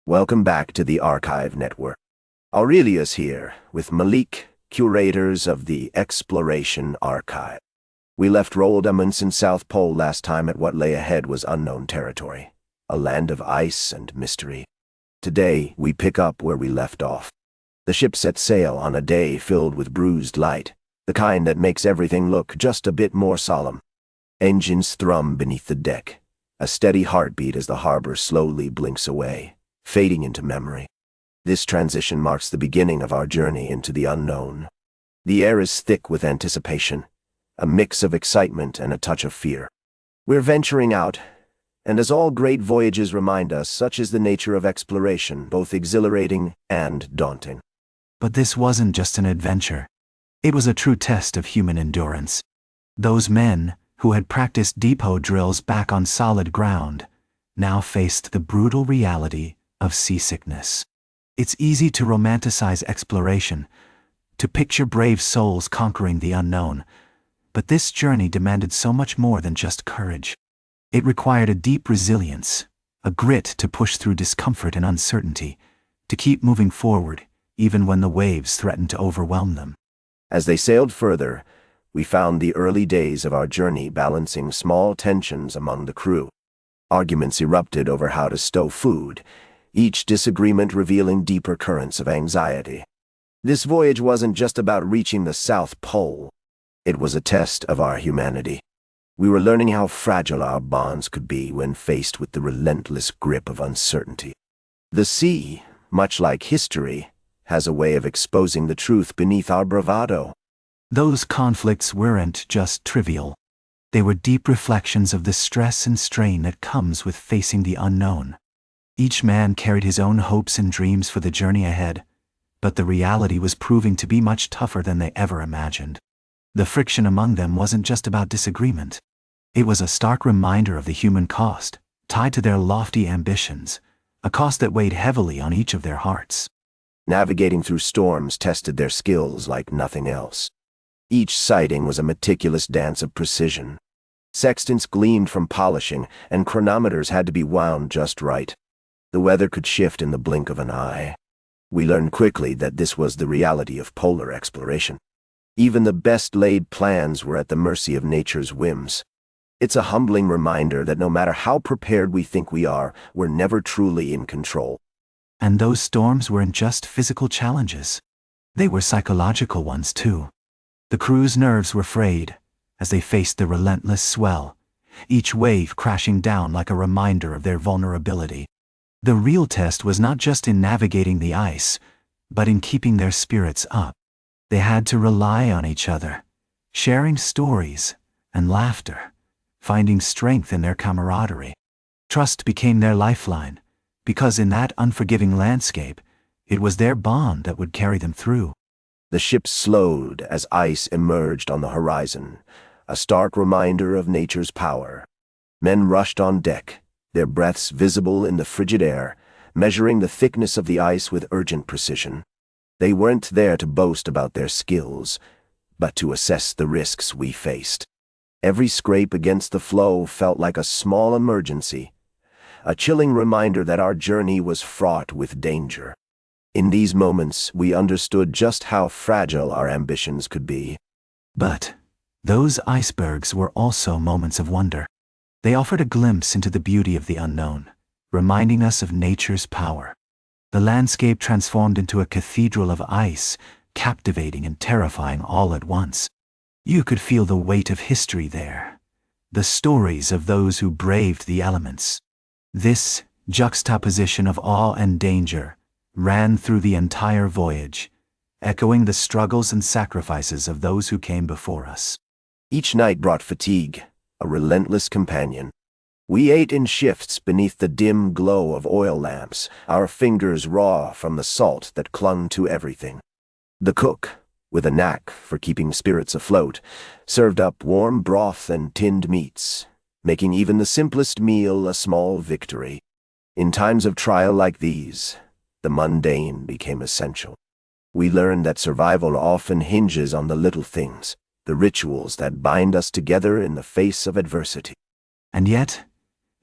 Welcome back to the Archive Network. Aurelius here, with Malik, curators of the Exploration Archive. We left Roald Amundsen's South Pole last time at what lay ahead was unknown territory, a land of ice and mystery. Today, we pick up where we left off. The ship set sail on a day filled with bruised light, the kind that makes everything look just a bit more solemn. Engines thrum beneath the deck, a steady heartbeat as the harbor slowly blinks away, fading into memory. This transition marks the beginning of our journey into the unknown. The air is thick with anticipation, a mix of excitement and a touch of fear. We're venturing out, and as all great voyages remind us, such is the nature of exploration, both exhilarating and daunting. But this wasn't just an adventure. It was a true test of human endurance. Those men, who had practiced depot drills back on solid ground, now faced the brutal reality of seasickness. It's easy to romanticize exploration, to picture brave souls conquering the unknown, but this journey demanded so much more than just courage. It required a deep resilience, a grit to push through discomfort and uncertainty, to keep moving forward even when the waves threatened to overwhelm them. As they sailed further, we found the early days of our journey balancing small tensions among the crew. Arguments erupted over how to stow food, each disagreement revealing deeper currents of anxiety. This voyage wasn't just about reaching the South Pole. It was a test of our humanity. We were learning how fragile our bonds could be when faced with the relentless grip of uncertainty. The sea, much like history, has a way of exposing the truth beneath our bravado. Those conflicts weren't just trivial. They were deep reflections of the stress and strain that comes with facing the unknown. Each man carried his own hopes and dreams for the journey ahead, but the reality was proving to be much tougher than they ever imagined. The friction among them wasn't just about disagreement. It was a stark reminder of the human cost, tied to their lofty ambitions, a cost that weighed heavily on each of their hearts. Navigating through storms tested their skills like nothing else. Each sighting was a meticulous dance of precision. Sextants gleamed from polishing, and chronometers had to be wound just right. The weather could shift in the blink of an eye. We learned quickly that this was the reality of polar exploration. Even the best-laid plans were at the mercy of nature's whims. It's a humbling reminder that no matter how prepared we think we are, we're never truly in control. And those storms weren't just physical challenges. They were psychological ones too. The crew's nerves were frayed as they faced the relentless swell, each wave crashing down like a reminder of their vulnerability. The real test was not just in navigating the ice, but in keeping their spirits up. They had to rely on each other, sharing stories and laughter, finding strength in their camaraderie. Trust became their lifeline, because in that unforgiving landscape, it was their bond that would carry them through. The ship slowed as ice emerged on the horizon, a stark reminder of nature's power. Men rushed on deck, their breaths visible in the frigid air, measuring the thickness of the ice with urgent precision. They weren't there to boast about their skills, but to assess the risks we faced. Every scrape against the floe felt like a small emergency, a chilling reminder that our journey was fraught with danger. In these moments, we understood just how fragile our ambitions could be. But those icebergs were also moments of wonder. They offered a glimpse into the beauty of the unknown, reminding us of nature's power. The landscape transformed into a cathedral of ice, captivating and terrifying all at once. You could feel the weight of history there, the stories of those who braved the elements. This juxtaposition of awe and danger ran through the entire voyage, echoing the struggles and sacrifices of those who came before us. Each night brought fatigue, a relentless companion. We ate in shifts beneath the dim glow of oil lamps, our fingers raw from the salt that clung to everything. The cook, with a knack for keeping spirits afloat, served up warm broth and tinned meats, making even the simplest meal a small victory. In times of trial like these, the mundane became essential. We learned that survival often hinges on the little things, the rituals that bind us together in the face of adversity. And yet,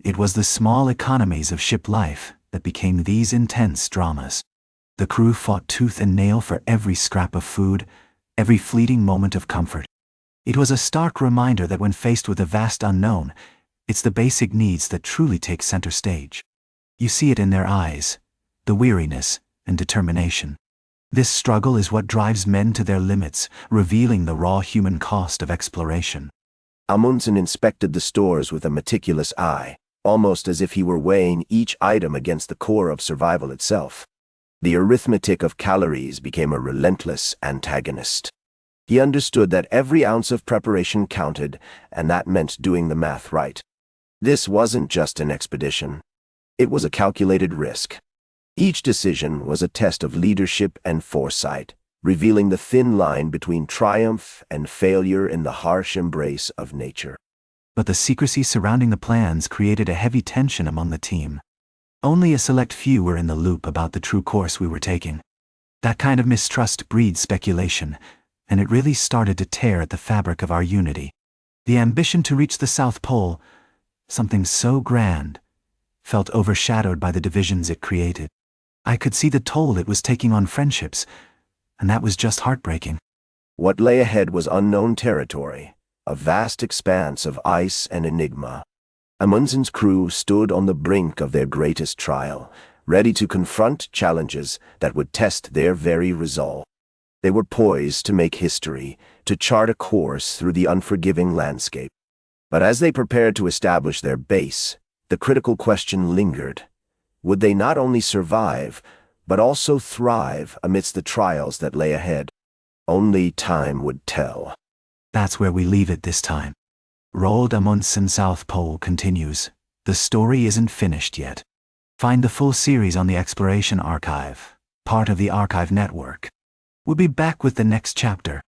it was the small economies of ship life that became these intense dramas. The crew fought tooth and nail for every scrap of food, every fleeting moment of comfort. It was a stark reminder that when faced with a vast unknown, it's the basic needs that truly take center stage. You see it in their eyes, the weariness and determination. This struggle is what drives men to their limits, revealing the raw human cost of exploration. Amundsen inspected the stores with a meticulous eye, almost as if he were weighing each item against the core of survival itself. The arithmetic of calories became a relentless antagonist. He understood that every ounce of preparation counted, and that meant doing the math right. This wasn't just an expedition. It was a calculated risk. Each decision was a test of leadership and foresight, revealing the thin line between triumph and failure in the harsh embrace of nature. But the secrecy surrounding the plans created a heavy tension among the team. Only a select few were in the loop about the true course we were taking. That kind of mistrust breeds speculation, and it really started to tear at the fabric of our unity. The ambition to reach the South Pole, something so grand, felt overshadowed by the divisions it created. I could see the toll it was taking on friendships, and that was just heartbreaking. What lay ahead was unknown territory, a vast expanse of ice and enigma. Amundsen's crew stood on the brink of their greatest trial, ready to confront challenges that would test their very resolve. They were poised to make history, to chart a course through the unforgiving landscape. But as they prepared to establish their base, the critical question lingered. Would they not only survive, but also thrive amidst the trials that lay ahead? Only time would tell. That's where we leave it this time. Roald Amundsen South Pole continues. The story isn't finished yet. Find the full series on the Exploration Archive, part of the Archive Network. We'll be back with the next chapter.